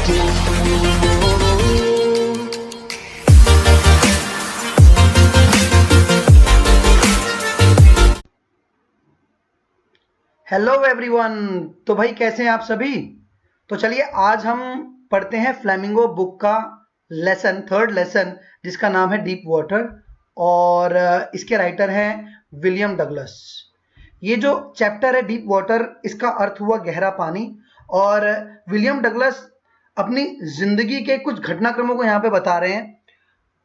Hello everyone. तो भाई कैसे हैं आप सभी। तो चलिए आज हम पढ़ते हैं फ्लेमिंगो बुक का थर्ड लेसन जिसका नाम है डीप वाटर और इसके राइटर हैं विलियम डगलस। ये जो चैप्टर है डीप वाटर, इसका अर्थ हुआ गहरा पानी। और विलियम डगलस अपनी जिंदगी के कुछ घटनाक्रमों को यहाँ पे बता रहे हैं।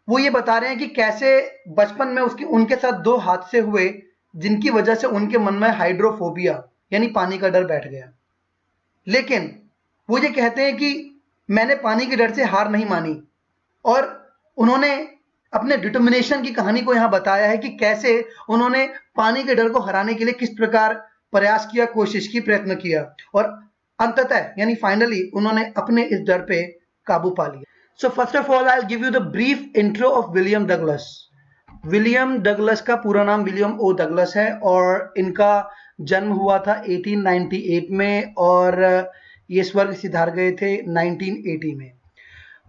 वो ये बता रहे हैं कि कैसे बचपन में उनके साथ दो हादसे हुए जिनकी वजह से उनके मन में हाइड्रोफोबिया यानी पानी का डर बैठ गया। लेकिन वो ये कहते हैं कि मैंने पानी के डर से हार नहीं मानी और उन्होंने अपने डिटर्मिनेशन की कहानी को यहाँ बताया है कि कैसे उन्होंने पानी के डर को हराने के लिए किस प्रकार प्रयास किया, कोशिश की, प्रयत्न किया और अंततः यानी फाइनली उन्होंने अपने इस डर पे काबू पा लिया। So first of all I give you the brief intro of William Douglas. William Douglas का पूरा नाम विलियम ओ डगलस है और इनका जन्म हुआ था 1898 में और ये स्वर्ग सिधार गए थे 1980 में।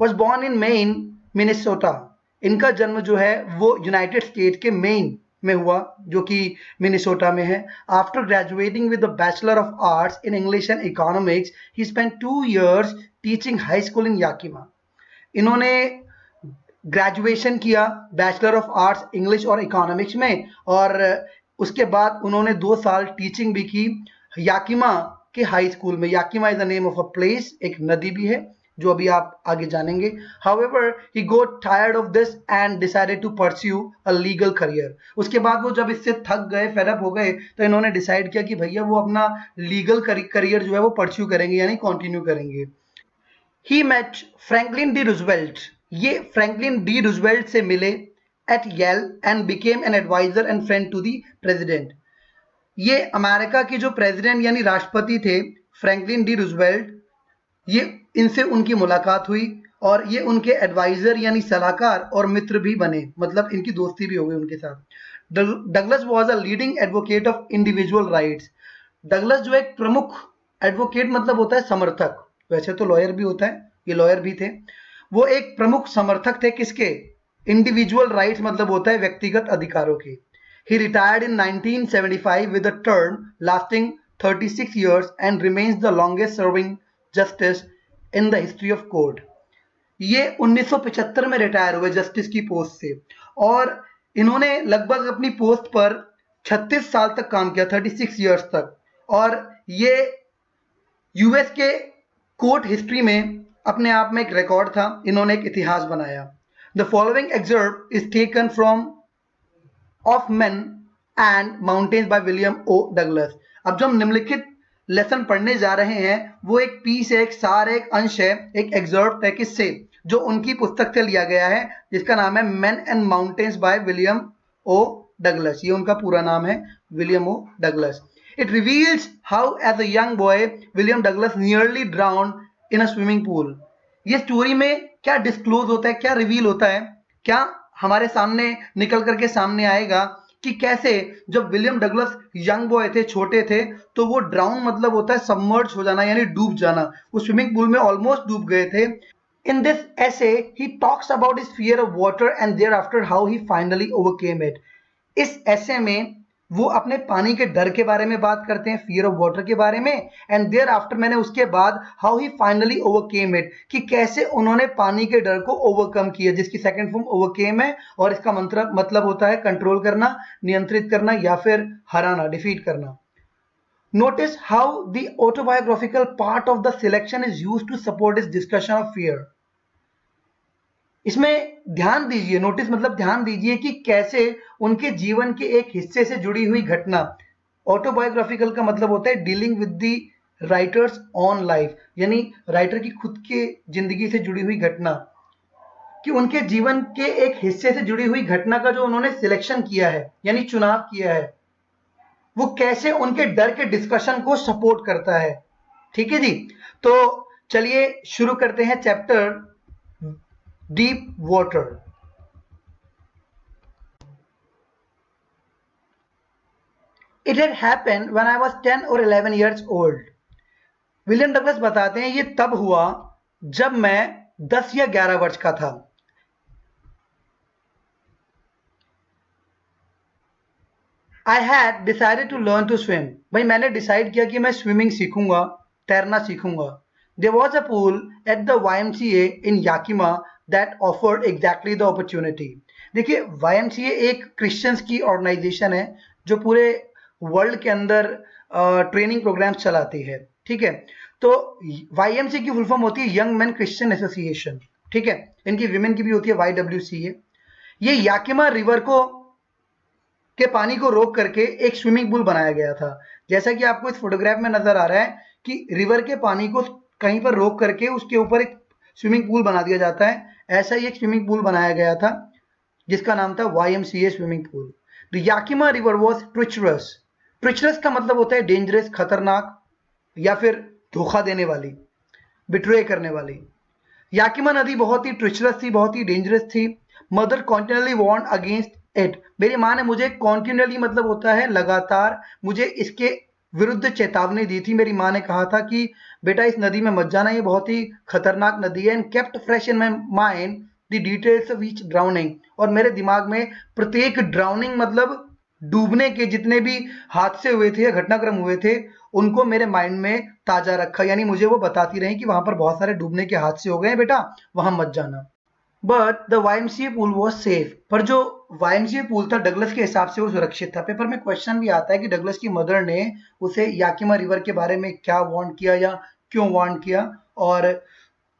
Was born in main Minnesota. इनका जन्म जो है वो यूनाइटेड स्टेट के मेन में हुआ जो कि मिनेसोटा में है। After graduating with the bachelor of arts in English and economics he spent 2 years teaching high school in Yakima. इन्होंने ग्रेजुएशन किया बैचलर ऑफ आर्ट्स इंग्लिश और इकोनॉमिक्स में और उसके बाद उन्होंने 2 साल टीचिंग भी की याकिमा के हाई स्कूल में। Yakima is the name of a place, एक नदी भी है जो अभी आप आगे जानेंगे। However he got tired of this and decided to pursue a legal career. उसके बाद वो जब इससे थक गए, फेडअप हो गए, तो इन्होंने डिसाइड किया कि भैया वो अपना लीगल करियर जो है वो परस्यू करेंगे यानी कंटिन्यू करेंगे। He met Franklin D Roosevelt. ये फ्रैंकलिन डी रूजवेल्ट से मिले at Yale and became an adviser and friend to the president. ये अमेरिका के जो प्रेसिडेंट यानी राष्ट्रपति थे फ्रैंकलिन डी रूजवेल्ट, ये इनसे उनकी मुलाकात हुई और ये उनके एडवाइजर यानी सलाहकार और मित्र भी बने, मतलब इनकी दोस्ती भी हो गई उनके साथ। Douglas was a leading advocate of individual rights. Douglas जो एक प्रमुख एडवोकेट मतलब होता है समर्थक, वैसे तो लॉयर भी होता है, ये लॉयर भी थे। वो एक प्रमुख समर्थक थे किसके? इंडिविजुअल राइट्स मतलब होता है व्यक्तिगत अधिकारों के। He retired in 1975 with a term lasting 36 years and remains the longest serving justice in the history of court। ये 1975 में रिटायर हुए जस्टिस की पोस्ट से और इन्होंने लगभग अपनी पोस्ट पर 36 साल तक काम किया, 36 years तक। और ये यूएस के कोर्ट हिस्ट्री में अपने आप में एक रिकॉर्ड था, इन्होंने एक इतिहास बनाया। The following excerpt is taken from of men and mountains by William O Douglas. अब जो हम निम्नलिखित लेसन पढ़ने जा रहे हैं वो एक पीस है, एक सार है, एक अंश है, एक एक्सर्प्ट है किससे? जो उनकी पुस्तक से लिया गया है जिसका नाम है men and mountains by William O Douglas. ये उनका पूरा नाम है, William O Douglas. It reveals how as a young boy William Douglas nearly drowned in a swimming pool। ये स्टोरी में क्या डिस्क्लोज होता है, क्या रिवील होता है, क्या हमारे सामने निकल करके सामने आएगा कि कैसे जब विलियम डगलस यंग बॉय थे, छोटे थे, तो वो ड्राउन मतलब होता है सबमर्ज हो जाना यानी डूब जाना। वो स्विमिंग पूल में ऑलमोस्ट डूब गए थे। In this essay he talks about his fear of water and thereafter how he finally overcame it। इस ऐसे में वो अपने पानी के डर के बारे में बात करते हैं, फियर ऑफ वाटर के बारे में। एंड देयर आफ्टर मैंने उसके बाद how he finally overcame it, कि कैसे उन्होंने पानी के डर को ओवरकम किया, जिसकी सेकंड फॉर्म ओवरकेम है और इसका मतलब होता है कंट्रोल करना, नियंत्रित करना या फिर हराना, डिफीट करना। Notice how the autobiographical part of the selection is used to support his discussion of fear. इसमें ध्यान दीजिए, नोटिस मतलब ध्यान दीजिए कि कैसे उनके जीवन के एक हिस्से से जुड़ी हुई घटना। ऑटोबायोग्राफिकल का मतलब होता है dealing with the writers on life, यानी राइटर की खुद के जिंदगी से जुड़ी हुई घटना, कि उनके जीवन के एक हिस्से से जुड़ी हुई घटना का जो उन्होंने सिलेक्शन किया है यानी चुनाव किया है, वो कैसे उनके डर के डिस्कशन को सपोर्ट करता है। ठीक है जी, तो चलिए शुरू करते हैं chapter deep water. It had happened when I was 10 or 11 years old। William Douglas बताते हैं ये तब हुआ जब मैं 10 या 11 वर्ष का था। I had decided to learn to swim. भाई मैंने डिसाइड किया कि मैं स्विमिंग सीखूंगा, तैरना सीखूंगा। There was a pool at the YMCA in Yakima that offered exactly the opportunity. देखिए YMCA एक क्रिश्चियंस की ऑर्गेनाइजेशन है जो पूरे वर्ल्ड के अंदर ट्रेनिंग प्रोग्राम्स चलाती है, ठीक है। तो YMCA की फुल फॉर्म होती है यंग मैन क्रिश्चियन एसोसिएशन, ठीक है। इनकी विमेन की भी होती है YWCA। ये याकिमा रिवर को के पानी को रोक करके एक स्विमिंग पूल बनाया गया था। जैसा कि आपको इस फोटोग्राफ में नजर आ रहा है कि रिवर के पानी को कहीं पर रोक करके उसके ऊपर एक स्विमिंग पूल बना दिया जाता है। ऐसा ही एक स्विमिंग पूल बनाया गया था जिसका नाम था YMCA swimming pool. The Yakima river was treacherous. Treacherous का मतलब होता है डेंजरस, खतरनाक या फिर धोखा देने वाली, बिट्रे करने वाली। याकिमा नदी बहुत ही ट्रिचरस थी, बहुत ही डेंजरस थी। Mother continually warn against it. मेरी माँ ने मुझे कॉन्टिन्यूअली मतलब होता है लगातार, मुझे इसके विरुद्ध चेतावनी दी थी। मेरी माँ ने कहा था कि बेटा इस नदी में मत जाना, ये बहुत ही खतरनाक नदी है। And kept fresh in my mind the details of each drowning. और मेरे दिमाग में प्रत्येक ड्राउनिंग मतलब डूबने के जितने भी हादसे हुए थे या घटनाक्रम हुए थे उनको मेरे माइंड में ताजा रखा। यानी मुझे वो बताती रही कि वहां पर बहुत सारे डूबने के हादसे हो गए हैं बेटा, वहां मत जाना। But the YMCA pool was safe. पर जो YMCA पूल था डगलस के हिसाब से वो सुरक्षित था। पेपर में क्वेश्चन भी आता है कि डगलस की मदर ने उसे याकिमा रिवर के बारे में क्या वार्न किया या क्यों वार्न किया। और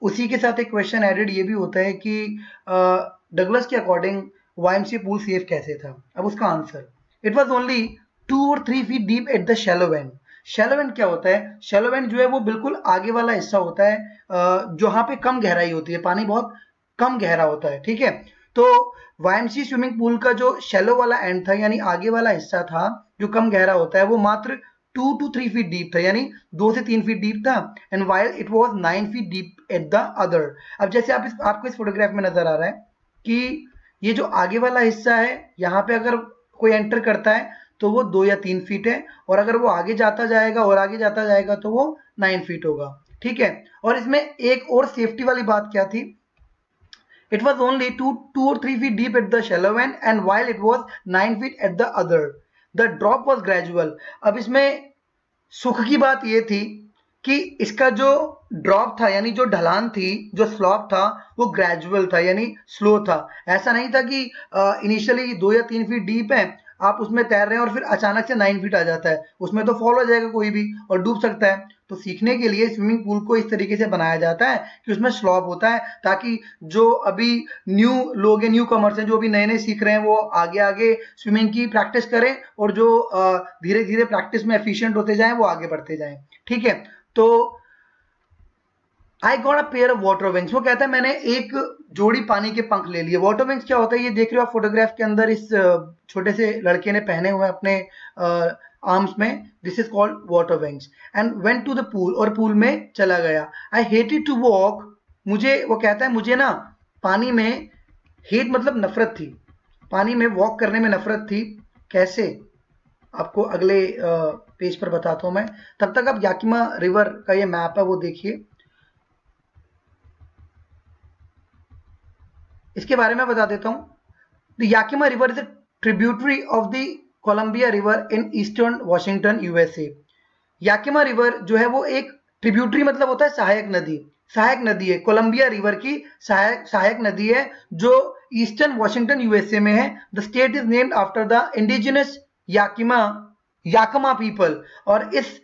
उसी के साथ एक क्वेश्चन एडेड ये भी होता है कि डगलस के अकॉर्डिंग YMCA पूल सेफ कैसे था। अब उसका आंसर, इट वॉज ओनली 2 और 3 feet deep at the shallow and. Shallow and क्या होता है? शैलो एंड जो है वो बिल्कुल आगे वाला हिस्सा होता है, जहाँ पे कम गहराई होती है, पानी बहुत कम गहरा होता है, ठीक है। तो YMCA स्विमिंग पूल का जो शैलो वाला एंड था यानी आगे वाला हिस्सा था जो कम गहरा होता है, वो मात्र 2 to 3 फीट डीप था, यानी 2 से 3 फीट डीप था। And while it was 9 feet deep at the other. अब जैसे आपको इस फोटोग्राफ में नजर आ रहा है कि ये जो आगे वाला हिस्सा है यहाँ पे अगर कोई एंटर करता है तो वो 2 या 3 फीट है, और अगर वो आगे जाता जाएगा और आगे जाता जाएगा तो वो 9 फीट होगा, ठीक है। और इसमें एक और सेफ्टी वाली बात क्या थी? It was only 2 or 3 feet deep at the shallow end, and while it was 9 feet at the other. The drop was gradual. अब इसमें सुख की बात ये थी कि इसका जो ड्रॉप था यानी जो ढलान थी, जो स्लॉप था, वो ग्रेजुअल था यानी स्लो था। ऐसा नहीं था कि इनिशियली 2 या 3 फीट डीप है, आप उसमें तैर रहे हैं और फिर अचानक से 9 फीट आ जाता है, उसमें तो फॉल हो जाएगा कोई भी और डूब सकता है। तो सीखने के लिए स्विमिंग पूल को इस तरीके से बनाया जाता है कि उसमें स्लॉप होता है, ताकि जो अभी न्यू लोग हैं, न्यू कमर्स हैं, जो अभी नए नए सीख रहे हैं, वो आगे आगे स्विमिंग की प्रैक्टिस करें, और जो धीरे धीरे प्रैक्टिस में एफिशिएंट होते जाएं वो आगे बढ़ते जाएं, ठीक है। तो I got a pair of water wings. वो कहता है मैंने एक जोड़ी पानी के पंख ले लिए। वाटर विंग्स क्या होता है? ये देख रहे हो आप फोटोग्राफ के अंदर, इस छोटे से लड़के ने पहने हुए अपने आर्म्स में। This is called water wings. And went to the pool, और पूल में चला गया। I hated to walk. मुझे, वो कहता है मुझे ना पानी में, हेट मतलब नफरत थी, पानी में वॉक करने में नफरत थी। कैसे? आपको अगले पेज पर बताता हूं मैं। तब तक आप याकिमा रिवर का ये मैप है वो देखिए, इसके बारे में बता देता हूं। The Yakima river is a tributary of the Columbia river in eastern Washington USA. Yakima river जो है वो एक ट्रिब्यूटरी मतलब होता है सहायक नदी, सहायक नदी है, कोलंबिया रिवर की सहायक नदी है जो ईस्टर्न वॉशिंगटन यूएसए में है। The state is named after the indigenous Yakima Yakama people. और इस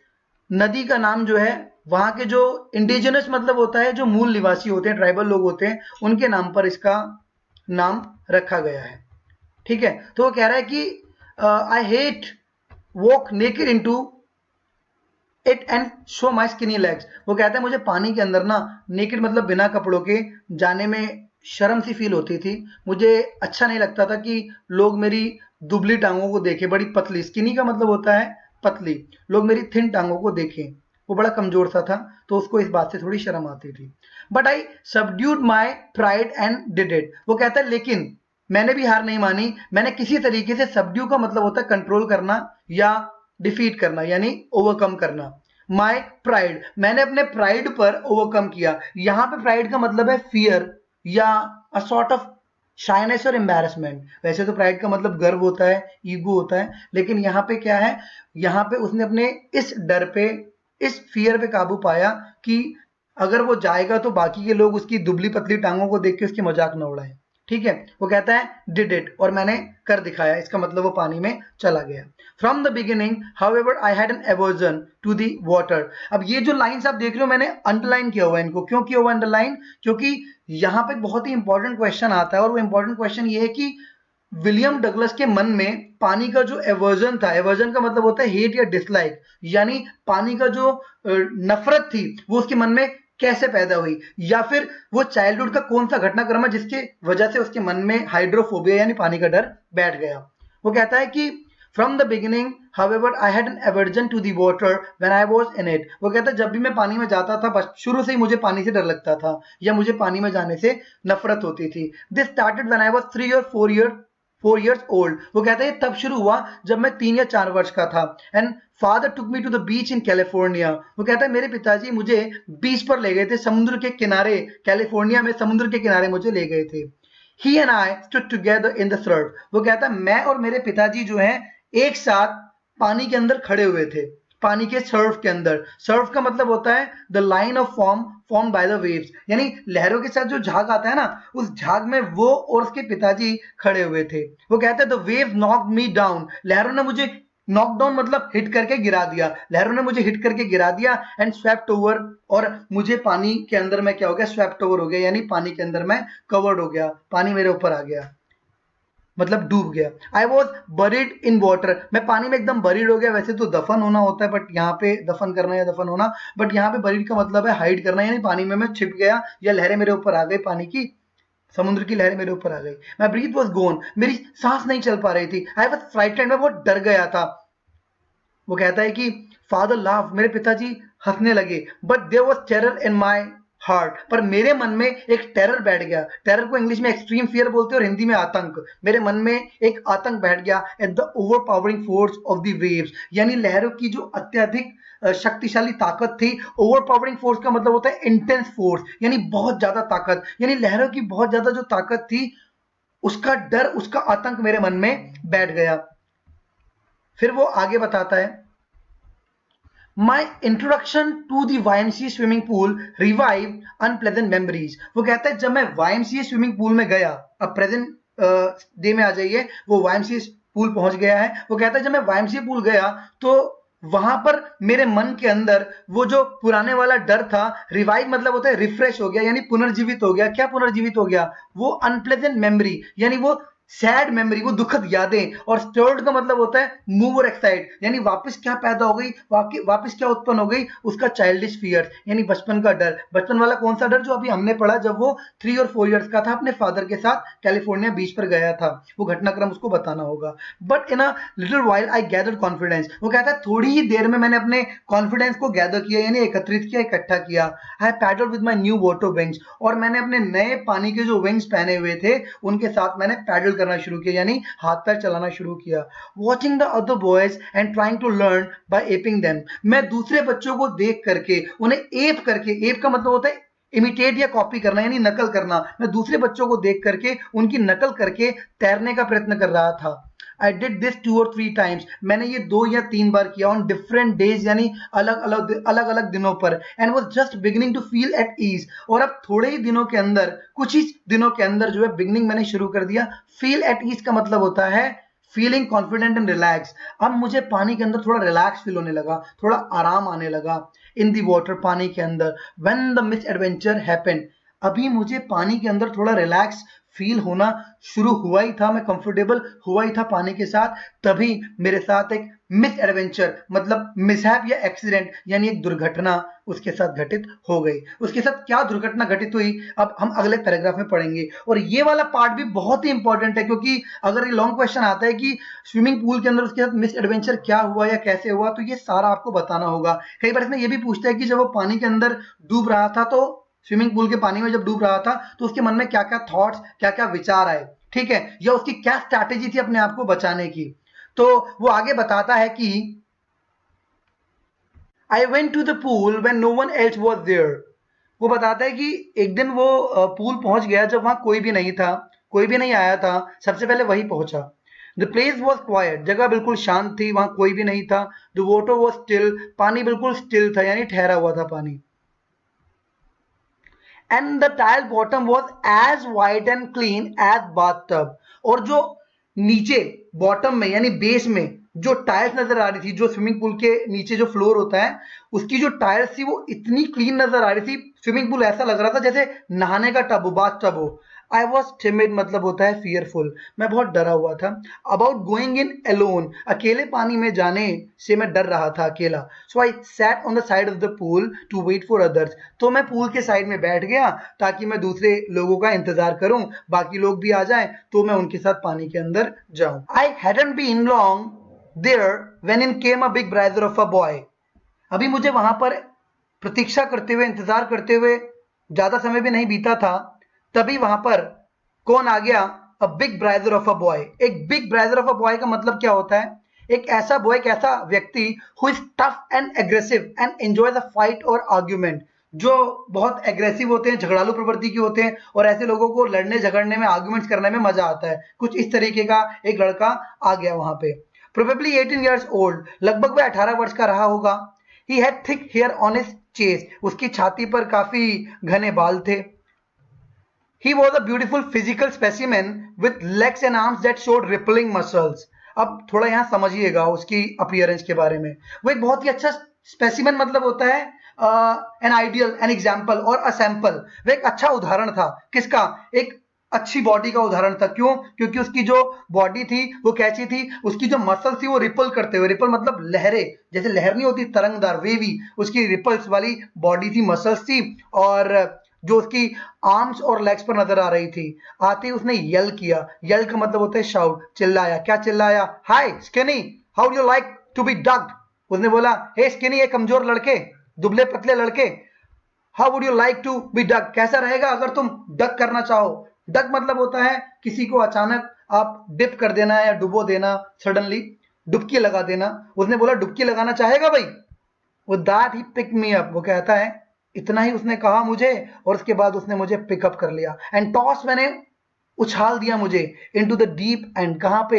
नदी का नाम जो है वहां के जो इंडिजिनस मतलब होता है जो मूल निवासी होते हैं, ट्राइबल लोग होते हैं, उनके नाम पर इसका नाम रखा गया है, ठीक है। तो वो कह रहा है कि I hate walk naked into it and show my skinny legs. वो कहता है मुझे पानी के अंदर ना नेकेड मतलब बिना कपड़ों के जाने में शर्म सी फील होती थी। मुझे अच्छा नहीं लगता था कि लोग मेरी दुबली टांगों को देखें, बड़ी पतली, स्किनी का मतलब होता है पतली, लोग मेरी थिन टांगों को देखें। वो बड़ा कमजोर सा था तो उसको इस बात से थोड़ी शर्म आती थी। But I subdued my pride and did it. वो कहता है लेकिन मैंने भी हार नहीं मानी, मैंने किसी तरीके से, सबड्यू का मतलब होता है कंट्रोल करना या डिफीट करना यानी ओवरकम करना। माई प्राइड, मैंने अपने प्राइड पर ओवरकम किया। यहां पे प्राइड का मतलब है फियर या अ सॉर्ट ऑफ शाइनेस और एम्बैरेसमेंट। वैसे तो प्राइड का मतलब गर्व होता है, ईगो होता है, लेकिन यहाँ पे क्या है, यहाँ पे उसने अपने इस डर पे, इस फियर पे काबू पाया कि अगर वो जाएगा तो बाकी के लोग उसकी दुबली पतली टांगों को देख के उसकी मजाक न उड़ाएं। ठीक है, वो कहता है डिड इट, और मैंने कर दिखाया, इसका मतलब वो पानी में चला गया। From the beginning however I had an aversion to the water. अब ये जो लाइंस आप देख रहे हो मैंने अंडरलाइन किया हुआ है इनको। क्यों किया हुआ अंडरलाइन? क्योंकि यहाँ पे बहुत ही इंपॉर्टेंट क्वेश्चन आता है, और वो इंपॉर्टेंट क्वेश्चन ये है कि विलियम डगलस के मन में पानी का जो एवर्जन था, एवर्जन का मतलब होता है हेट या डिसलाइक, यानी पानी का जो नफरत थी वो उसके मन में कैसे पैदा हुई, या फिर वो चाइल्डहुड का कौन सा घटनाक्रम है जिसके वजह से उसके मन में हाइड्रोफोबिया यानी पानी का डर बैठ गया। वो कहता है कि from the beginning however I had an aversion to the water when I was in it। वो कहता है जब भी मैं पानी में जाता था बस शुरू से ही मुझे पानी से डर लगता था या मुझे पानी में जाने से नफरत होती थी। This started when I was 3 or 4 years old। वो कहता है तब शुरू हुआ जब मैं 3 या 4 वर्ष का था। And father took me to the beach in California. वो कहता है मेरे पिताजी मुझे बीच पर ले गए थे, समुद्र के किनारे, कैलिफोर्निया में समुद्र के किनारे मुझे ले गए थे। He and I stood together in the surf। वो कहता है मैं और मेरे पिताजी जो हैं एक साथ पानी के अंदर खड़े हुए थे, पानी के सर्फ के अंदर। सर्फ का मतलब होता है the line of form by the waves, यानी लहरों के साथ जो झाग आता है ना, उस झाग में वो और उसके पिताजी खड़े हुए थे। वो कहते हैं the wave knocked me down. लहरों ने मुझे, नॉकडाउन मतलब हिट करके गिरा दिया, लहरों ने मुझे हिट करके गिरा दिया। एंड स्वेप्ट ओवर, और मुझे पानी के अंदर में क्या हो गया, स्वेप्ट ओवर हो गया, यानी पानी के अंदर मैं कवर्ड हो गया, पानी मेरे ऊपर आ गया, मतलब डूब गया। I was buried in water, मैं पानी में एकदम बरीड हो गया। वैसे तो दफन होना होता है, बट यहाँ पे दफन करना या दफन होना, बट यहाँ पे बरीड का मतलब है हाइड करना, यानी पानी में मैं छिप गया या लहरें मेरे ऊपर आ गई, पानी की, समुद्र की लहरें मेरे ऊपर आ गई। माई ब्रीथ वॉज गोन, मेरी सांस नहीं चल पा रही थी। आई वॉज फ्राइटेंड, मैं बहुत डर गया था। वो कहता है कि फादर लाफ, मेरे पिताजी हंसने लगे। But there was terror in my heart, पर मेरे मन में एक टेरर बैठ गया। टेरर को इंग्लिश में एक्सट्रीम फियर बोलते हैं और हिंदी में आतंक। मेरे मन में एक आतंक बैठ गया at the over powering force of the waves, यानी लहरों की जो अत्यधिक शक्तिशाली ताकत थी। ओवर पावरिंग फोर्स का मतलब होता है इंटेंस फोर्स, यानी बहुत ज्यादा ताकत, यानी लहरों की बहुत ज्यादा जो ताकत थी, उसका डर, उसका आतंक मेरे मन में बैठ गया। फिर वो आगे बताता है My introduction to the YMCA swimming pool revive unpleasant memories. वो कहता है जब मैं YMCA स्विमिंग पूल में गया, अब प्रेजेंट डे में आ जाइए, वो YMCA पूल पहुंच गया है। वो कहता है जब मैं YMCA पूल गया तो वहां पर मेरे मन के अंदर वो जो पुराने वाला डर था, रिवाइव मतलब होता है रिफ्रेश हो गया, यानी पुनर्जीवित हो गया। क्या पुनर्जीवित हो गया? वो अनप्लेजेंट मेमोरी, यानी वो सैड मेमोरी, वो दुखद यादें। और स्टर्ड का मतलब होता है मूव और एक्साइट, यानी वापस क्या पैदा हो गई, वापस क्या उत्पन्न हो गई, उसका चाइल्डिश फियर, यानी बचपन का डर। बचपन वाला कौन सा डर? जो अभी हमने पढ़ा जब वो 3 और 4 ईयर्स का था, अपने फादर के साथ कैलिफोर्निया बीच पर गया था, वो घटनाक्रम उसको बताना होगा। But in a little while I gathered confidence. वो कहता है थोड़ी ही देर में मैंने अपने कॉन्फिडेंस को गैदर किया, यानी एकत्रित किया, इकट्ठा किया। I paddled with my new water wings, और मैंने अपने नए पानी के जो विंग्स पहने हुए थे उनके साथ मैंने पैडल करना शुरू किया, यानी हाथ पैर चलाना शुरू किया। Watching the other boys and trying to learn by aping them, मैं दूसरे बच्चों को देख करके, उन्हें एप करके, एप का मतलब होता है इमिटेट या कॉपी करना, यानी नकल करना। मैं दूसरे बच्चों को देख करके उनकी नकल करके तैरने का प्रयत्न कर रहा था। I did this 2 or 3 times, मैंने ये 2 या 3 बार किया, ऑन डिफरेंट डेज, यानी अलग अलग दिनों पर। And was just beginning to feel at ease, और अब थोड़े ही दिनों के अंदर, कुछ ही दिनों के अंदर जो है बिगिनिंग मैंने शुरू कर दिया। फील एट ईज का मतलब होता है फीलिंग कॉन्फिडेंट एंड रिलैक्स। अब मुझे पानी के अंदर थोड़ा रिलैक्स फील होने लगा, थोड़ा आराम आने लगा। इन दी वाटर, पानी के अंदर। When the miss adventure happened, अभी मुझे पानी के अंदर थोड़ा रिलैक्स फील होना शुरू हुआ ही था, मैं कंफर्टेबल हुआ ही था पानी के साथ, तभी मेरे साथ एक मिस एडवेंचर मतलब मिसहैप या एक्सीडेंट, यानी एक दुर्घटना उसके साथ घटित हो गई। उसके साथ क्या दुर्घटना घटित हुई अब हम अगले पैराग्राफ में पढ़ेंगे। और ये वाला पार्ट भी बहुत ही इंपॉर्टेंट है, क्योंकि अगर ये लॉन्ग क्वेश्चन आता है कि स्विमिंग पूल के अंदर उसके साथ मिस एडवेंचर क्या हुआ या कैसे हुआ, तो ये सारा आपको बताना होगा। कई बार इसमें ये भी पूछता है कि जब वो पानी के अंदर डूब रहा था, तो स्विमिंग पूल के पानी में जब डूब रहा था तो उसके मन में क्या क्या थॉट्स, क्या क्या विचार आए, ठीक है, या उसकी क्या स्ट्रैटेजी थी अपने आप को बचाने की। तो वो आगे बताता है कि I went to the pool when no one else was there. वो बताता है कि एक दिन वो पूल पहुंच गया जब वहां कोई भी नहीं था, कोई भी नहीं आया था, सबसे पहले वही पहुंचा। द प्लेस वॉज क्वाइट, जगह बिल्कुल शांत थी, वहां कोई भी नहीं था। द वाटर वॉज स्टिल, पानी बिल्कुल स्टिल था यानी ठहरा हुआ था पानी। And the tile bottom was as white and clean as bathtub. और जो नीचे बॉटम में यानी बेस में जो टाइल्स नजर आ रही थी, जो स्विमिंग पूल के नीचे जो फ्लोर होता है उसकी जो टाइल्स थी वो इतनी क्लीन नजर आ रही थी, स्विमिंग पूल ऐसा लग रहा था जैसे नहाने का टब हो, बाथ टब हो। आई वॉज टिमिड मतलब होता है फियरफुल, मैं बहुत डरा हुआ था। अबाउट गोइंग इन अलोन, अकेले पानी में जाने से मैं डर रहा था अकेला। So I sat on the side of the pool to wait for others, तो मैं पूल के साइड में बैठ गया ताकि मैं दूसरे लोगों का इंतजार करूं, बाकी लोग भी आ जाएं तो मैं उनके साथ पानी के अंदर जाऊं। I hadn't been long there when in came a big brother of a boy. अभी मुझे वहां पर प्रतीक्षा करते हुए, इंतजार करते हुए ज्यादा समय भी नहीं बीता था, तभी वहां पर कौन आ गया? A big brother of a boy. एक big brother of a boy का मतलब क्या होता है? एक ऐसा बॉय, एक ऐसा व्यक्ति who is tough and aggressive and enjoys a fight और आर्ग्यूमेंट, जो बहुत एग्रेसिव होते हैं, झगड़ालू प्रवृत्ति के होते हैं और ऐसे लोगों को लड़ने झगड़ने में, आर्ग्यूमेंट्स करने में मजा आता है। कुछ इस तरीके का एक लड़का आ गया वहां पे। प्रोबेबली 18 ईयर्स ओल्ड, लगभग वह 18 वर्ष का रहा होगा। He had thick hair on his chest, उसकी छाती पर काफी घने बाल थे। He was a beautiful physical specimen with legs and arms that showed rippling muscles. अब थोड़ा यहाँ समझिएगा उसकी अपीयरेंस के बारे में। वो एक बहुत ही अच्छा स्पेसिमेन मतलब होता है एन आइडियल, एन एग्जाम्पल और अ सैंपल। वो एक अच्छा उदाहरण था किसका? एक अच्छी बॉडी का उदाहरण था। क्यों? क्योंकि उसकी जो बॉडी थी वो कैसी थी, उसकी जो मसल थी वो रिपल करते हुए, रिपल मतलब लहरें, जैसे लहर नहीं होती तरंगदार, वेवी, उसकी रिपल्स वाली बॉडी थी, मसल्स थी। और जो उसकी आर्म्स और लेग्स पर नजर आ रही थी। आते ही उसने यल किया। यल का मतलब होता है शाउट, चिल्लाया। क्या चिल्लाया? Hi skinny, how do you like to be ducked. उसने बोला, हे स्किनी, ये कमजोर लड़के, दुबले पतले लड़के, how would you like to be duck, कैसा रहेगा अगर तुम डक करना चाहो। डक मतलब होता है किसी को अचानक आप डिप कर देना या डुबो देना, सडनली डुबकी लगा देना। उसने बोला, डुबकी लगाना चाहेगा भाई? वो that he pick me up, वो कहता है इतना ही उसने कहा मुझे और उसके बाद उसने मुझे पिकअप कर लिया। एंड टॉस, मैंने उछाल दिया मुझे, इनटू द डीप एंड, कहां पे?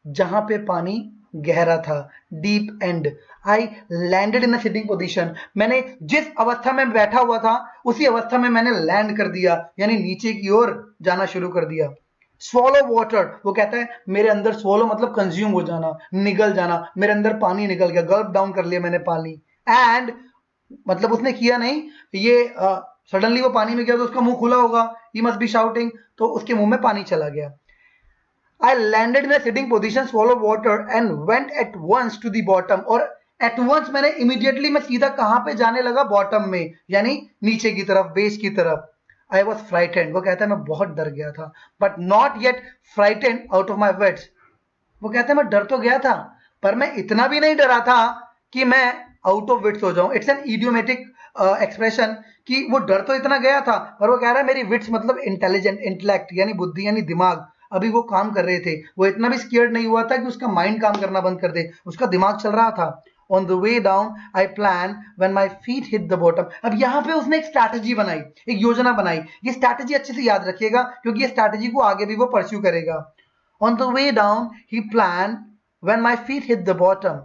जहां पे पानी गहरा था, deep and. I landed in a sitting position, मैंने जिस अवस्था में बैठा हुआ था उसी अवस्था में मैंने लैंड कर दिया, यानी नीचे की ओर जाना शुरू कर दिया। स्वॉलो वाटर, वो कहता है मेरे अंदर, स्वॉलो मतलब कंज्यूम हो जाना, निगल जाना, मेरे अंदर पानी निकल गया, गल्प डाउन कर लिया मैंने पानी। एंड मतलब उसने किया नहीं, ये सडनली वो पानी में गया तो उसका मुंह खुला होगा, ही मस्ट बी शाउटिंग, तो उसके मुंह में पानी चला गया। I landed in a sitting position, swallow water and went at once to the bottom. और एट वंस मैंने इमीडिएटली, मैं सीधा कहां पे जाने लगा? बॉटम में, यानी नीचे की तरफ, बेस की तरफ। आई वॉज फ्राइटेंड, वो कहता है मैं बहुत डर गया था, but not yet frightened out of my wits. वो कहते हैं मैं डर तो गया था पर मैं इतना भी नहीं डरा था कि मैं आउट ऑफ विट्स हो जाऊं। इट्स एन इडियोमेटिक एक्सप्रेशन कि वो डर तो इतना गया था, पर वो कह रहा है मेरी विट्स मतलब इंटेलिजेंट, इंटेलेक्ट यानी बुद्धि यानी दिमाग, अभी वो काम कर रहे थे। वो इतना भी स्कियर्ड नहीं हुआ था कि उसका माइंड काम करना बंद कर दे, उसका दिमाग चल रहा था। On the way down I plan when my feet hit the bottom. अब यहाँ पे उसने एक स्ट्रैटेजी बनाई, एक योजना बनाई। ये स्ट्रैटेजी अच्छे से याद रखिएगा क्योंकि ये स्ट्रैटेजी को आगे भी वो परस्यू करेगा। On the way down, he planned when my feet hit the bottom.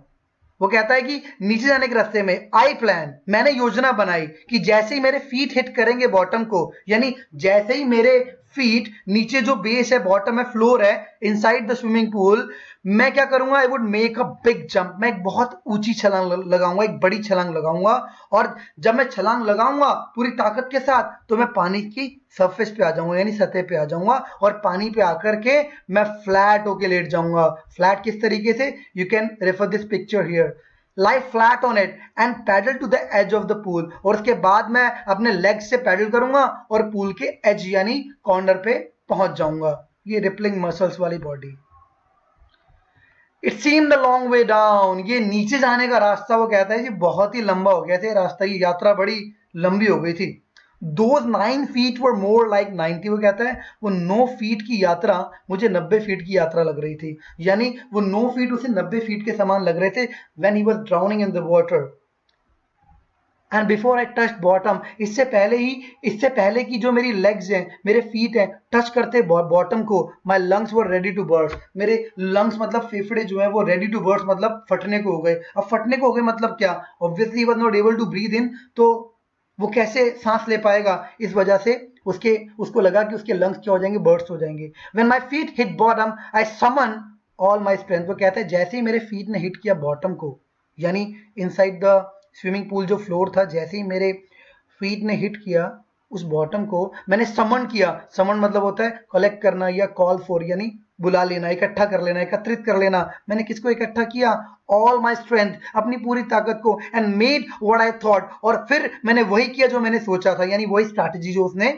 वो कहता है कि नीचे जाने के रास्ते में आई प्लान, मैंने योजना बनाई कि जैसे ही मेरे फीट हिट करेंगे बॉटम को, यानी जैसे ही मेरे फीट नीचे जो बेस है, बॉटम है, फ्लोर है, इनसाइड द स्विमिंग पूल, मैं क्या करूंगा? I would make a big jump, मैं एक बहुत ऊंची छलांग लगाऊंगा, एक बड़ी छलांग लगाऊंगा। और जब मैं छलांग लगाऊंगा पूरी ताकत के साथ तो मैं पानी की सरफेस पे आ जाऊंगा, यानी सतह पे आ जाऊंगा। और पानी पे आकर के मैं फ्लैट होके लेट जाऊंगा। फ्लैट किस तरीके से? You can refer this picture here. Lie flat on it and paddle to the edge of the pool. और उसके बाद मैं अपने लेग से पैडल करूंगा और पूल के एज यानी कॉर्नर पे पहुंच जाऊंगा। ये रिपलिंग मसल्स वाली body. It seem the long way down, ये नीचे जाने का रास्ता, वो कहता है जी बहुत ही लंबा हो गया था रास्ता, की यात्रा बड़ी लंबी हो गई थी। Those 9 feet were more like 90, वो कहता है वो 9 फीट की यात्रा मुझे 90 फीट की यात्रा लग रही थी, यानी वो 9 फीट उसे 90 फीट के समान लग रहे थे। When he was drowning in the water. And before I touch bottom, इससे पहले की जो मेरी लेग्स हैं, मेरे फीट हैं, टच करते बॉटम को, my lungs were ready to burst, मेरे लंग्स मतलब फेफड़े जो है वो रेडी टू बर्स्ट मतलब फटने को हो गए। अब फटने को हो गए मतलब क्या, obviously was not able to breathe in, तो वो कैसे सांस ले पाएगा, इस वजह से उसको लगा कि उसके लंग्स क्या हो जाएंगे, बर्स्ट हो जाएंगे। When my feet hit bottom I summon all my strength. वो कहता है जैसे ही मेरे फीट ने हिट किया बॉटम को, यानी इनसाइड द स्विमिंग पूल जो फ्लोर था, जैसे ही मेरे फीट ने हिट किया उस बॉटम को, मैंने समन किया। समन मतलब होता है कलेक्ट करना या कॉल फॉर, यानी बुला लेना, इकट्ठा कर लेना, एकत्रित कर लेना। मैंने किसको इकट्ठा किया, ऑल माई स्ट्रेंथ, अपनी पूरी ताकत को, and made what I thought, और फिर मैंने वही किया जो मैंने सोचा था, यानी वही स्ट्रैटेजी जो उसने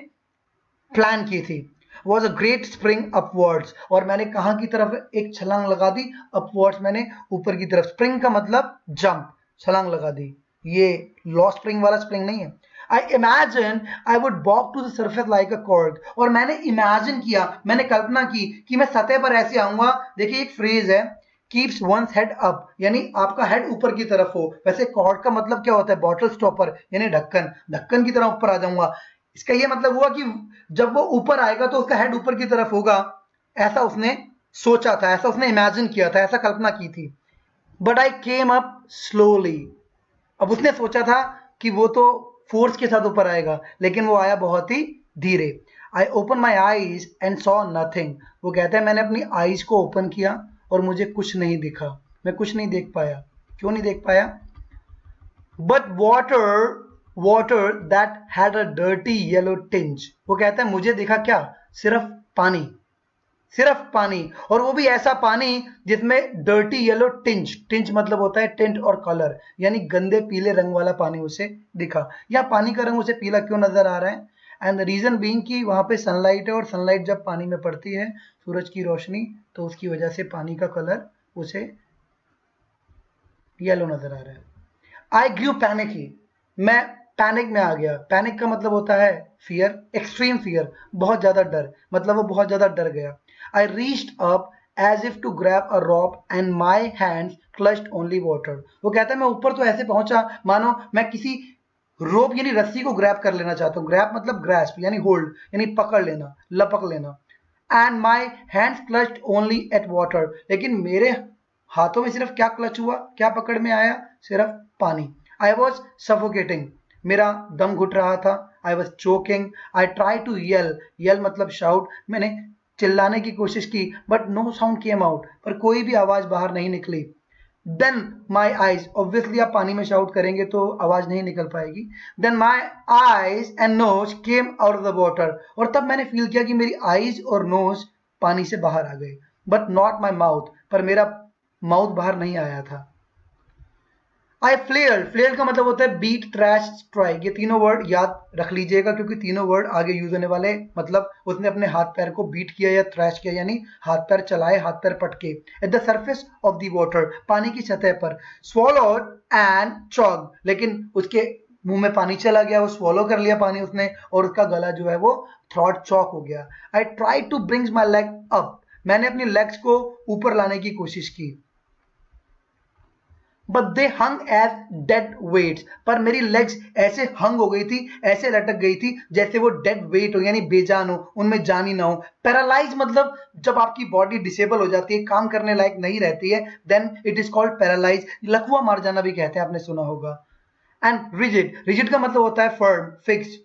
प्लान की थी। Was a great spring upwards, और मैंने कहाँ की तरफ एक छलांग लगा दी, अपवर्ड्स, मैंने ऊपर की तरफ। स्प्रिंग का मतलब जंप, छलांग लगा दी, ये लॉ स्प्रिंग वाला स्प्रिंग नहीं है। I imagine I would walk to the surface like a cork, और मैंने इमेजिन किया, मैंने कल्पना की कि मैं सतह पर ऐसे आऊंगा। देखिए एक फ्रेज है, कीप्स वंस हेड अप, यानी आपका हेड ऊपर की तरफ हो। वैसे कॉर्ड का मतलब क्या होता है, बॉटल स्टॉपर, यानी ढक्कन, ढक्कन की तरह ऊपर आ जाऊंगा। इसका ये मतलब हुआ कि जब वो ऊपर आएगा तो उसका हेड ऊपर की तरफ होगा, ऐसा उसने सोचा था, ऐसा उसने इमेजिन किया था, ऐसा कल्पना की थी। But I came up slowly, अब उसने सोचा था कि वो तो फोर्स के साथ ऊपर आएगा, लेकिन वो आया बहुत ही धीरे। I open my eyes and saw nothing, वो कहता है मैंने अपनी आईज को ओपन किया और मुझे कुछ नहीं दिखा, मैं कुछ नहीं देख पाया। क्यों नहीं देख पाया, but water that had a dirty yellow tinge, वो कहता है मुझे दिखा क्या, सिर्फ पानी, सिर्फ पानी, और वो भी ऐसा पानी जिसमें डर्टी येलो टिंच, टिंच मतलब होता है टिंट और कलर, यानी गंदे पीले रंग वाला पानी उसे दिखा। या पानी का रंग उसे पीला क्यों नजर आ रहा है, एंड द रीजन बीइंग कि वहां पे सनलाइट है, और सनलाइट जब पानी में पड़ती है, सूरज की रोशनी, तो उसकी वजह से पानी का कलर उसे येलो नजर आ रहा है। आई ग्यू पैनिकी, मैं पैनिक में आ गया। पैनिक का मतलब होता है फियर, एक्सट्रीम फियर, बहुत ज्यादा डर, मतलब वो बहुत ज्यादा डर गया। I reached up as if to grab a rope and my hands clutched only water, वो कहता है मैं ऊपर तो ऐसे पहुंचा मानो मैं किसी रोप यानी रस्सी को ग्रैब कर लेना चाहता हूँ। ग्रैब मतलब ग्रैस्प यानी होल्ड, यानी पकड़ लेना, लपक लेना। And my hands clutched only at water, लेकिन मेरे हाथों में सिर्फ क्या क्लच हुआ, क्या पकड़ में आया, सिर्फ पानी। आई वॉज सफोकेटिंग, मेरा दम घुट रहा था। I was choking, I try to yell, yell मतलब शाउट, मैंने चिल्लाने की कोशिश की, but no sound came out, पर कोई भी आवाज बाहर नहीं निकली। देन माई आईज, ऑब्वियसली आप पानी में शाउट करेंगे तो आवाज नहीं निकल पाएगी। Then my eyes and nose came out of the water, और तब मैंने फील किया कि मेरी आईज और नोज पानी से बाहर आ गए, बट नॉट माई माउथ, पर मेरा माउथ बाहर नहीं आया था। आई फ्लेयर, फ्लेयर का मतलब होता है बीट, ट्रैश, स्ट्राइक, ये तीनों वर्ड याद रख लीजिएगा क्योंकि तीनों वर्ड आगे यूज होने वाले। मतलब उसने अपने हाथ पैर को बीट किया या थ्रैश किया, यानी हाथ पैर चलाए, हाथ पैर पटके। At the surface of the water, पानी की सतह पर। स्वॉलोड एंड चॉग, लेकिन उसके मुंह में पानी चला गया, वो स्वॉलो कर लिया पानी उसने, और उसका गला जो है वो थ्रॉट चॉक हो गया। I try to bring my leg up, मैंने अपनी लेग्स को ऊपर लाने की कोशिश की, but they hung as dead weights, पर मेरी लेग्स ऐसे हंग हो गई थी, ऐसे लटक गई थी जैसे वो डेड वेट हो, यानी बेजान हो, उनमें जान ही ना हो। पैरालाइज मतलब जब आपकी बॉडी डिसेबल हो जाती है, काम करने लायक नहीं रहती है, then it is called paralyse. लकवा मार जाना भी कहते हैं, आपने सुना होगा। एंड रिजिड, रिजिड का मतलब होता है फर्म, फिक्स्ड,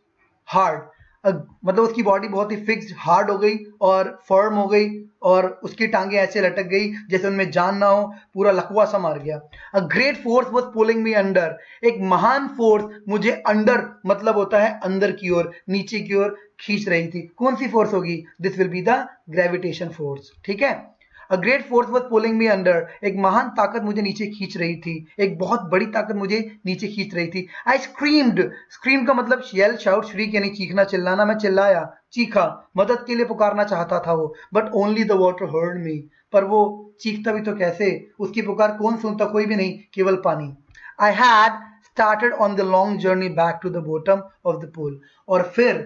हार्ड, मतलब उसकी बॉडी बहुत ही फिक्स्ड, हार्ड हो गई और फर्म हो गई, और उसकी टांगे ऐसे लटक गई जैसे उनमें जान ना हो, पूरा लकवा सा मार गया। A great force was pulling me under, एक महान फोर्स मुझे अंडर मतलब होता है अंदर की ओर, नीचे की ओर खींच रही थी। कौन सी फोर्स होगी, this will be the gravitation force, ठीक है। A great force was pulling me under, एक महान ताकत मुझे नीचे खींच रही थी, एक बहुत बड़ी ताकत मुझे नीचे खींच रही थी। आई स्क्रीम्ड, स्क्रीम का मतलब येल, शाउट, श्रीक यानी चीखना, चिल्लाना। मैं चिल्लाया, चीखा, मदद के लिए पुकारना चाहता था वो, but only the water heard me, पर वो चीखता भी तो कैसे, उसकी पुकार कौन सुनता, कोई भी नहीं, केवल पानी। I had started on the long journey back to the bottom of the pool, और फिर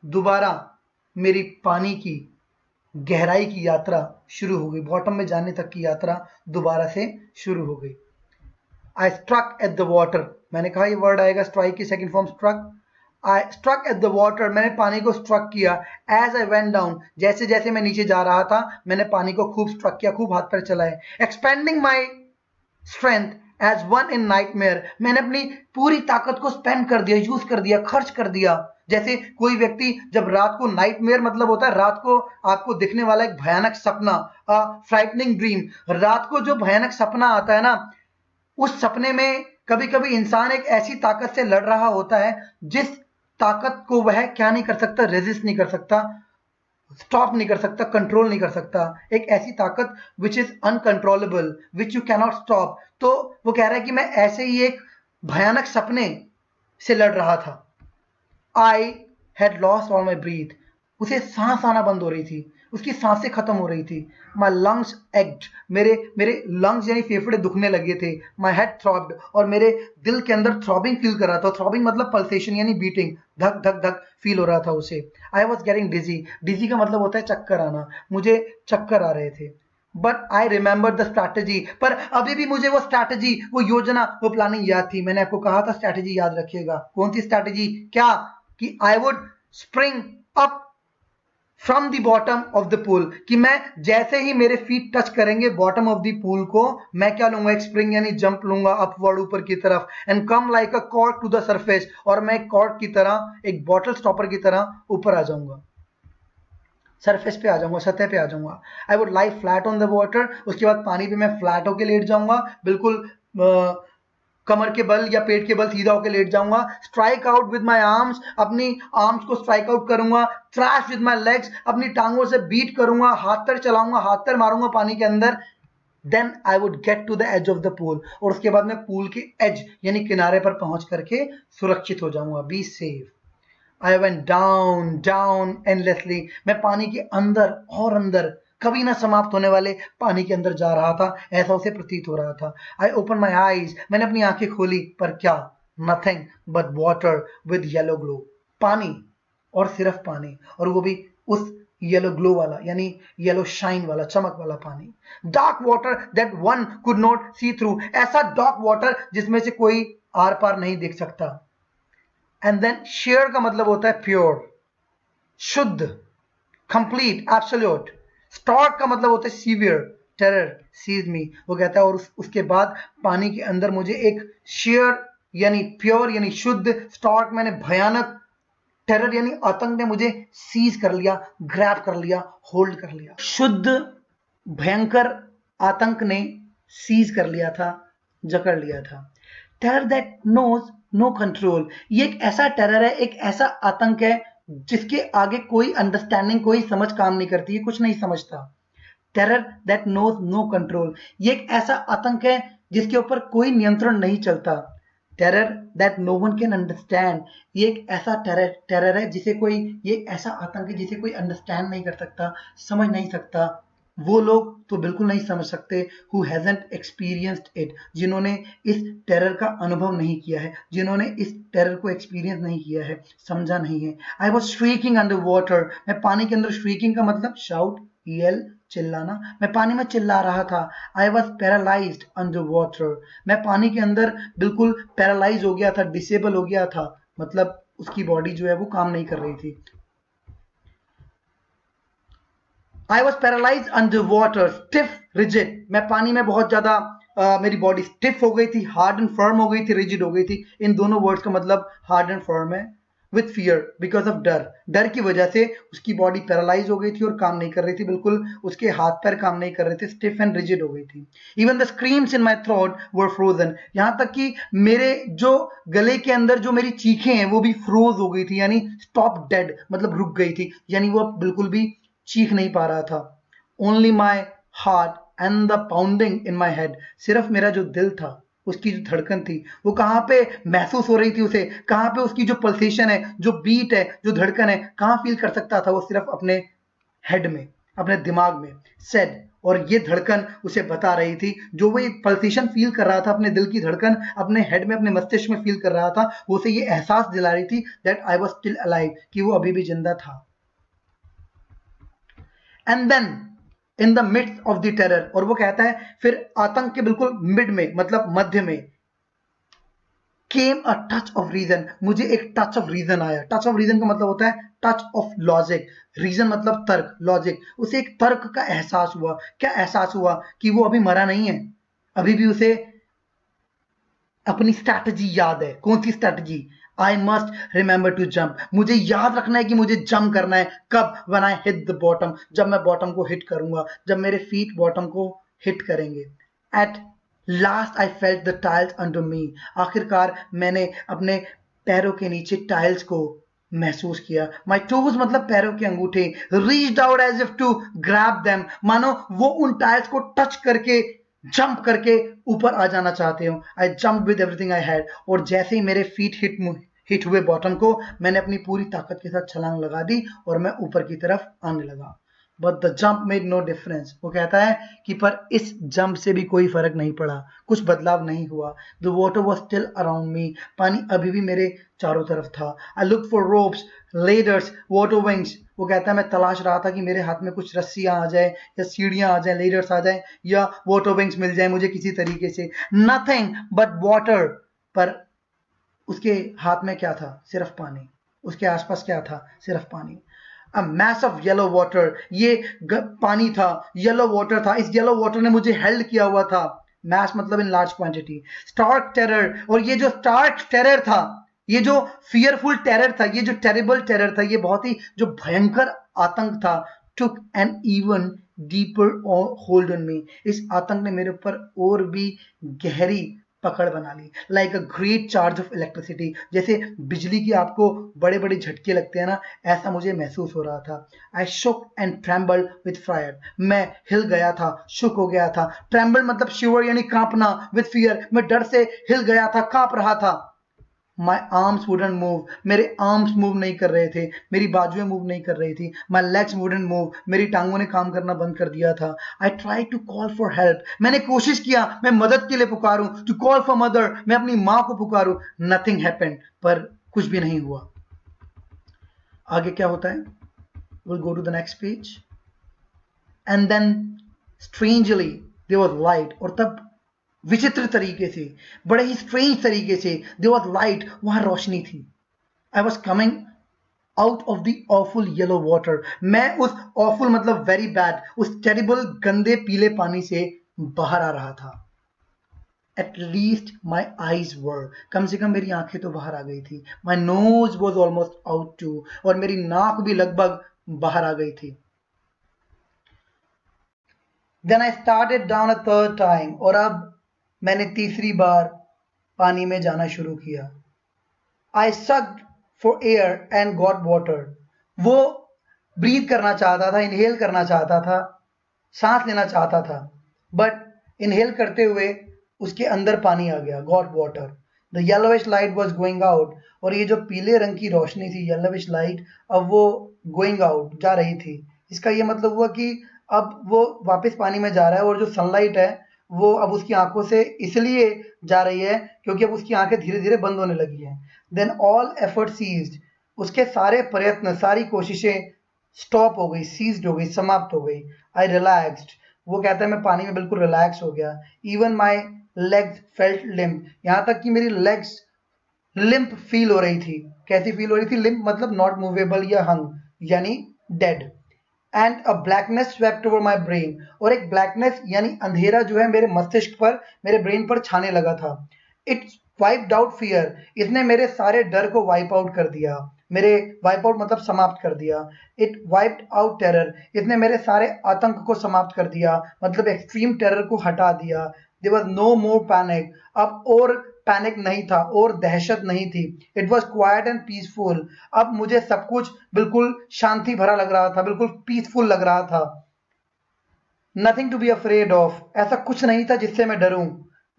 दोबारा मेरी पानी की गहराई की यात्रा शुरू हो गई, बॉटम में जाने तक की यात्रा दोबारा से शुरू हो गई। I struck at the water, मैंने कहा ये वर्ड आएगा स्ट्राइक की second form struck. I struck at the water, मैंने पानी को स्ट्रक किया। एज आई वेंट डाउन, जैसे जैसे मैं नीचे जा रहा था मैंने पानी को खूब स्ट्रक किया, खूब हाथ पैर चलाए। Expending my strength as one in nightmare, मैंने अपनी पूरी ताकत को स्पेंड कर दिया, यूज कर दिया, खर्च कर दिया। जैसे कोई व्यक्ति जब रात को, नाइटमेयर मतलब होता है रात को आपको दिखने वाला एक भयानक सपना, फ्राइटनिंग ड्रीम। रात को जो भयानक सपना आता है ना, उस सपने में कभी कभी इंसान एक ऐसी ताकत से लड़ रहा होता है जिस ताकत को वह क्या नहीं कर सकता, रेजिस्ट नहीं कर सकता, स्टॉप नहीं कर सकता, कंट्रोल नहीं कर सकता। एक ऐसी ताकत which is uncontrollable, which you cannot stop. तो वो कह रहा है कि मैं ऐसे ही एक भयानक सपने से लड़ रहा था। I had lost all my breath, उसे सांस आना बंद हो रही थी, उसकी सांसें खत्म हो रही थी। माई लंग्स एक्ट, मेरे मेरे लंग्स यानी फेफड़े दुखने लगे थे। माई हेड थ्रॉब्ड, और मेरे दिल के अंदर थ्रॉबिंग फील कर रहा था। थ्रॉबिंग मतलब पल्सेशन यानी बीटिंग, धक धक धक फील हो रहा था उसे। आई वॉज गेटिंग डिजी, डिजी का मतलब होता है चक्कर आना, मुझे चक्कर आ रहे थे। But I remember the strategy, पर अभी भी मुझे वो स्ट्रैटेजी, वो योजना, वो प्लानिंग याद थी। मैंने आपको कहा था स्ट्रैटेजी याद रखिएगा। कौन सी स्ट्रैटेजी? क्या? कि I would spring up from the bottom of the pool, कि मैं जैसे ही मेरे फीट टच करेंगे बॉटम ऑफ द पूल को, मैं क्या लूंगा, एक स्प्रिंग यानी जंप लूंगा अपवर्ड, ऊपर की तरफ। And come like a cork to the surface, और मैं एक कॉर्क की तरह, एक बॉटल स्टॉपर की तरह ऊपर आ जाऊंगा, सरफेस पे आ जाऊंगा, सतह पे आ जाऊंगा। I would lie flat on the water, उसके बाद पानी पे मैं फ्लैट होके लेट जाऊंगा, बिल्कुल कमर के बल या पेट के बल सीधा होकर लेट जाऊंगा। Strike out with my arms, अपनी आर्म्स को स्ट्राइक आउट करूंगा। थ्रैश विद माई लेग्स, अपनी टांगों से बीट करूंगा, हाथ पैर चलाऊंगा, हाथ पैर मारूंगा पानी के अंदर। Then I would get to the edge of the pool, और उसके बाद मैं पूल के एज यानी किनारे पर पहुंच करके सुरक्षित हो जाऊंगा, be safe. I went down down endlessly, मैं पानी के अंदर और अंदर, कभी ना समाप्त होने वाले पानी के अंदर जा रहा था, ऐसा उसे प्रतीत हो रहा था। आई ओपन माई आईज, मैंने अपनी आंखें खोली, पर क्या? Nothing but water with yellow glow, पानी और सिर्फ पानी, और वो भी उस येलो ग्लो वाला यानी येलो शाइन वाला, चमक वाला पानी। Dark water that one could not see through, ऐसा डार्क वाटर जिसमें से कोई आर पार नहीं देख सकता। एंड देन शेयर का मतलब होता है प्योर, शुद्ध, कंप्लीट, एब्सोल्यूट। स्टॉर्क का मतलब होता है सीवियर, टेरर, सीज मी। वो कहता है और उसके बाद पानी के अंदर मुझे एक शेयर यानी प्योर यानी शुद्ध, स्टॉर्क मैंने भयानक, टेरर यानी आतंक ने मुझे सीज कर लिया, ग्रैब कर लिया, होल्ड कर लिया। शुद्ध भयंकर आतंक ने सीज कर लिया था, जकड़ लिया था। Terror that knows no control, ये एक ऐसा टेरर है, एक ऐसा आतंक है जिसके आगे कोई अंडरस्टैंडिंग, कोई समझ काम नहीं करती, कुछ नहीं समझता। Terror that knows no control, ये एक ऐसा आतंक है जिसके ऊपर कोई नियंत्रण नहीं चलता। Terror that no one can understand, ये एक ऐसा टेरर है जिसे कोई, ये एक ऐसा आतंक है जिसे कोई अंडरस्टैंड नहीं कर सकता, समझ नहीं सकता। वो लोग तो बिल्कुल नहीं समझ सकते हु हैजंट एक्सपीरियंस्ड इट, जिन्होंने इस टेरर का अनुभव नहीं किया है, जिन्होंने इस टेरर को एक्सपीरियंस नहीं किया है, समझा नहीं है। I was shrieking under water, मैं पानी के अंदर, श्रीकिंग का मतलब शाउट, यल, चिल्लाना, मैं पानी में चिल्ला रहा था। I was paralysed under water, मैं पानी के अंदर बिल्कुल पैरालाइज हो गया था, डिसेबल हो गया था, मतलब उसकी बॉडी जो है वो काम नहीं कर रही थी। I was paralyse under water, stiff rigid, मैं पानी में बहुत ज्यादा मेरी बॉडी स्टिफ हो गई थी, हार्ड एंड फर्म हो गई थी, रिजिड हो गई थी। इन दोनों वर्ड्स का मतलब हार्ड एंड फर्म है। विथ फियर, बिकॉज ऑफ डर, डर की वजह से उसकी बॉडी पैरालाइज हो गई थी और काम नहीं कर रही थी, बिल्कुल उसके हाथ पैर काम नहीं कर रहे थे, स्टिफ एंड रिजिड हो गई थी। Even the screams in my throat were frozen, यहाँ तक कि मेरे जो गले के अंदर जो मेरी चीखें हैं वो भी फ्रोज हो गई थी, यानी स्टॉप डेड मतलब रुक गई थी, यानी वो बिल्कुल भी चीख नहीं पा रहा था। Only my heart and the pounding in my head, सिर्फ मेरा जो दिल था, उसकी जो धड़कन थी, वो कहाँ पे महसूस हो रही थी उसे, कहाँ पे उसकी जो पल्सेशन है, जो बीट है, जो धड़कन है, कहाँ फील कर सकता था वो? सिर्फ अपने हेड में, अपने दिमाग में। सेड, और ये धड़कन उसे बता रही थी, जो वो एक पल्सेशन फील कर रहा था, अपने दिल की धड़कन अपने हेड में, अपने मस्तिष्क में फील कर रहा था, वो उसे ये एहसास दिला रही थी that I was still alive, कि वो अभी भी जिंदा था। And then in the midst of the terror, और वो कहता है फिर आतंक के बिल्कुल मिड में, मतलब मध्य में, केम अ टच ऑफ रीजन, मुझे एक टच ऑफ रीजन आया। टच ऑफ रीजन का मतलब होता है टच ऑफ लॉजिक, रीजन मतलब तर्क, लॉजिक। उसे एक तर्क का एहसास हुआ। क्या एहसास हुआ? कि वो अभी मरा नहीं है, अभी भी उसे अपनी स्ट्रैटेजी याद है। कौन सी strategy? I must remember to jump, मुझे याद रखना है कि मुझे जंप करना है। कब? When I hit the bottom, जब मैं बॉटम को हिट करूंगा, जब मेरे फीट बॉटम को हिट करेंगे। At last I felt the tiles under मी, आखिरकार मैंने अपने पैरों के नीचे टाइल्स को महसूस किया। माई टोज मतलब पैरों के अंगूठे, reached out as if to grab them, मानो वो उन टाइल्स को टच करके जंप करके ऊपर आ जाना चाहते हो। I jump with everything I had, और जैसे ही मेरे फीट हिट हुए बॉटम को, मैंने अपनी पूरी ताकत के साथ छलांग लगा दी और मैं ऊपर की तरफ आने लगा। But the jump made no difference, वो कहता है कि पर इस जंप से भी कोई फर्क नहीं पड़ा, कुछ बदलाव नहीं हुआ। The water was still around me, पानी अभी भी मेरे चारों तरफ था। I look for ropes, ladders, water wings, वो कहता है मैं तलाश रहा था कि मेरे हाथ में कुछ रस्सियां आ जाए या सीढ़ियां आ जाए, लेडर्स आ जाए या वाटर विंग्स मिल जाए मुझे किसी तरीके से। नथिंग बट वाटर, पर उसके हाथ में क्या था? सिर्फ पानी। उसके आसपास क्या था? सिर्फ पानी। अ मैस ऑफ येलो वाटर, ये पानी था, येलो वाटर था, इस येलो वाटर ने मुझे हेल्ड किया हुआ था। मैस मतलब in large quantity. Stark terror, और ये जो स्टार्क टेरर था, ये जो फियरफुल टेरर था, ये जो टेरिबल टेरर था, ये बहुत ही जो भयंकर आतंक था, took an even deeper hold on me, इस आतंक ने मेरे ऊपर और भी गहरी पकड़ बना ली। Like a great charge of electricity, जैसे बिजली की आपको बड़े बड़े झटके लगते हैं ना, ऐसा मुझे महसूस हो रहा था। आई शुक एंड ट्रेम्बल्ड विद फियर, मैं हिल गया था, शुक हो गया था। ट्रेम्बल मतलब शिवर यानी कांपना, विद फियर मैं डर से हिल गया था, कांप रहा था। माई आर्म्स वुडंट मूव, मेरे आर्म्स मूव नहीं कर रहे थे, मेरी बाजुएं मूव नहीं कर रही थी। माई लेग्स वुडंट मूव, मेरी टांगों ने काम करना बंद कर दिया था। I try to call for help, मैंने कोशिश किया मैं मदद के लिए पुकारूं, टू कॉल फॉर मदर, मैं अपनी माँ को पुकारूं। नथिंग हैपेंड, पर कुछ भी नहीं हुआ। आगे क्या होता है? Will go to the next page. And then strangely there was light, और तब विचित्र तरीके से, बड़े ही स्ट्रेंज तरीके से, देयर वाज लाइट, वहां रोशनी थी। I was coming out of the awful yellow water, मैं उस ऑफुल मतलब वेरी बैड, उस टेरिबल गंदे पीले पानी से बाहर आ रहा था। At least my eyes were, कम से कम मेरी आंखें तो बाहर आ गई थी। My nose was almost out too, और मेरी नाक भी लगभग बाहर आ गई थी। Then I started down a third time, और अब मैंने तीसरी बार पानी में जाना शुरू किया। आई sucked for air and got water, वो ब्रीथ करना चाहता था, इनहेल करना चाहता था, सांस लेना चाहता था, बट इनहेल करते हुए उसके अंदर पानी आ गया। Got water. The yellowish light was going out, और ये जो पीले रंग की रोशनी थी, येलोविश लाइट, अब वो गोइंग आउट, जा रही थी। इसका ये मतलब हुआ कि अब वो वापस पानी में जा रहा है, और जो सनलाइट है वो अब उसकी आंखों से इसलिए जा रही है क्योंकि अब उसकी आंखें धीरे धीरे बंद होने लगी हैं। देन ऑल एफर्ट सीज्ड, उसके सारे प्रयत्न, सारी कोशिशें स्टॉप हो गई, सीज्ड हो गई, समाप्त हो गई। आई रिलैक्स्ड, वो कहता है मैं पानी में बिल्कुल रिलैक्स हो गया। Even my legs felt limp, यहाँ तक कि मेरी लेग्स लिम्प फील हो रही थी। कैसी फील हो रही थी? लिम्प मतलब नॉट मूवेबल या हंग यानी dead. And a blackness swept over my brain, और एक ब्लैकनेस यानी अंधेरा जो है मेरे मस्तिष्क पर, मेरे ब्रेन पर छाने लगा था। इट वाइप्ड आउट फियर, इसने मेरे सारे डर को वाइप आउट कर दिया। मेरे वाइप आउट मतलब समाप्त कर दिया। इट वाइप्ड आउट टेरर, इसने मेरे सारे आतंक को समाप्त कर दिया, मतलब एक्सट्रीम टेरर को हटा दिया। There was no more panic, अब और पैनिक नहीं था और दहशत नहीं थी। It was quite and peaceful, अब मुझे सब कुछ बिल्कुल शांति भरा लग रहा था, बिल्कुल पीसफुल लग रहा था। Nothing to be afraid of, ऐसा कुछ नहीं था जिससे मैं डरूं।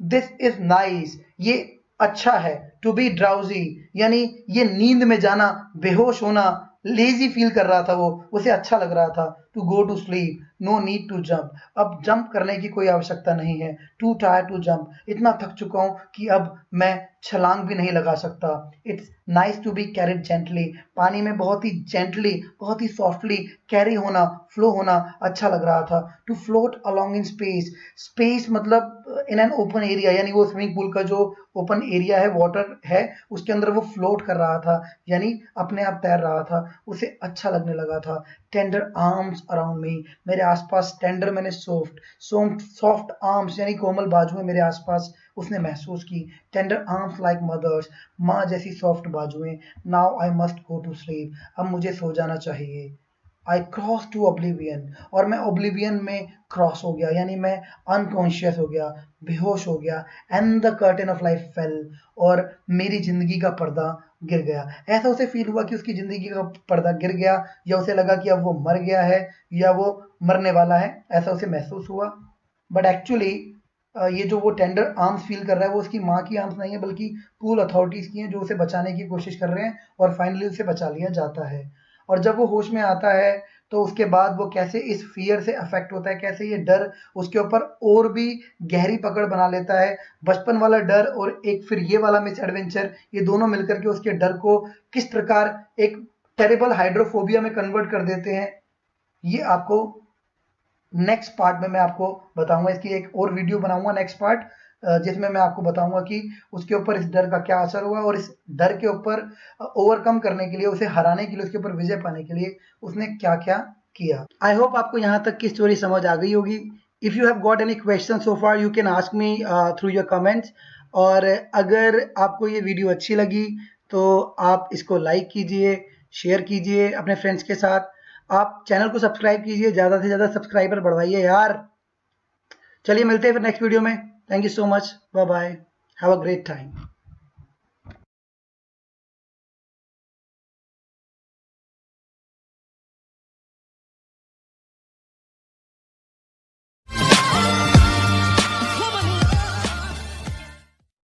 दिस इज नाइस, ये अच्छा है। टू बी ड्राउजी यानी ये नींद में जाना, बेहोश होना, लेजी फील कर रहा था वो, उसे अच्छा लग रहा था। To go to sleep, no need to jump. अब जंप करने की कोई आवश्यकता नहीं है। टू टायर्ड टू जंप, इतना थक चुका हूं कि अब मैं छलांग भी नहीं लगा सकता। It's nice to be carried gently, पानी में बहुत ही जेंटली, बहुत ही सॉफ्टली कैरी होना, फ्लो होना अच्छा लग रहा था। To float along in space, space मतलब इन एन ओपन एरिया, यानी वो स्विमिंग पूल का जो ओपन एरिया है, वाटर है, उसके अंदर वो फ्लोट कर रहा था, यानी अपने आप तैर रहा था, उसे अच्छा लगने लगा था। टेंडर आर्म्स अराउंड मी, मेरे आसपास, टेंडर मैंने सॉफ्ट, सॉफ्ट आर्म्स यानी कोमल बाजुएं मेरे आसपास उसने महसूस की। टेंडर आर्म्स लाइक मदर्स, माँ जैसी सॉफ्ट बाजुएं। Now I must go to sleep, अब मुझे सो जाना चाहिए। आई क्रॉस टू ओब्लिवियन, और मैं ओब्लिवियन में क्रॉस हो गया, यानी मैं अनकॉन्शियस हो गया, बेहोश हो गया। And the curtain of life fail, और मेरी जिंदगी का पर्दा गिर गया। ऐसा उसे फील हुआ कि उसकी जिंदगी का पर्दा गिर गया, या उसे लगा कि अब वो मर गया है या वो मरने वाला है, ऐसा उसे महसूस हुआ। बट एक्चुअली ये जो वो टेंडर आर्म्स फील कर रहा है वो उसकी माँ की आर्म्स नहीं है, बल्कि पूल अथॉरिटीज की हैं, जो उसे बचाने की कोशिश कर रहे हैं, और फाइनली उसे बचा लिया जाता है। और जब वो होश में आता है तो उसके बाद वो कैसे इस फियर से अफेक्ट होता है, कैसे ये डर उसके ऊपर और भी गहरी पकड़ बना लेता है। बचपन वाला डर और एक फिर ये वाला मिस एडवेंचर, ये दोनों मिलकर के उसके डर को किस प्रकार एक टेरिबल हाइड्रोफोबिया में कन्वर्ट कर देते हैं, ये आपको नेक्स्ट पार्ट में मैं आपको बताऊंगा। इसकी एक और वीडियो बनाऊंगा नेक्स्ट पार्ट, जिसमें मैं आपको बताऊंगा कि उसके ऊपर इस डर का क्या असर हुआ, और इस डर के ऊपर ओवरकम करने के लिए, उसे हराने के लिए, उसके ऊपर विजय पाने के लिए उसने क्या क्या किया। आई होप आपको यहाँ तक की स्टोरी समझ आ गई होगी। If you have got any question so far you can ask me through your comments. और अगर आपको ये वीडियो अच्छी लगी तो आप इसको लाइक कीजिए, शेयर कीजिए अपने फ्रेंड्स के साथ। आप चैनल को सब्सक्राइब कीजिए, ज़्यादा से ज़्यादा सब्सक्राइबर बढ़वाइए यार। चलिए मिलते हैं फिर नेक्स्ट वीडियो में। Thank you so much, bye bye, have a great time.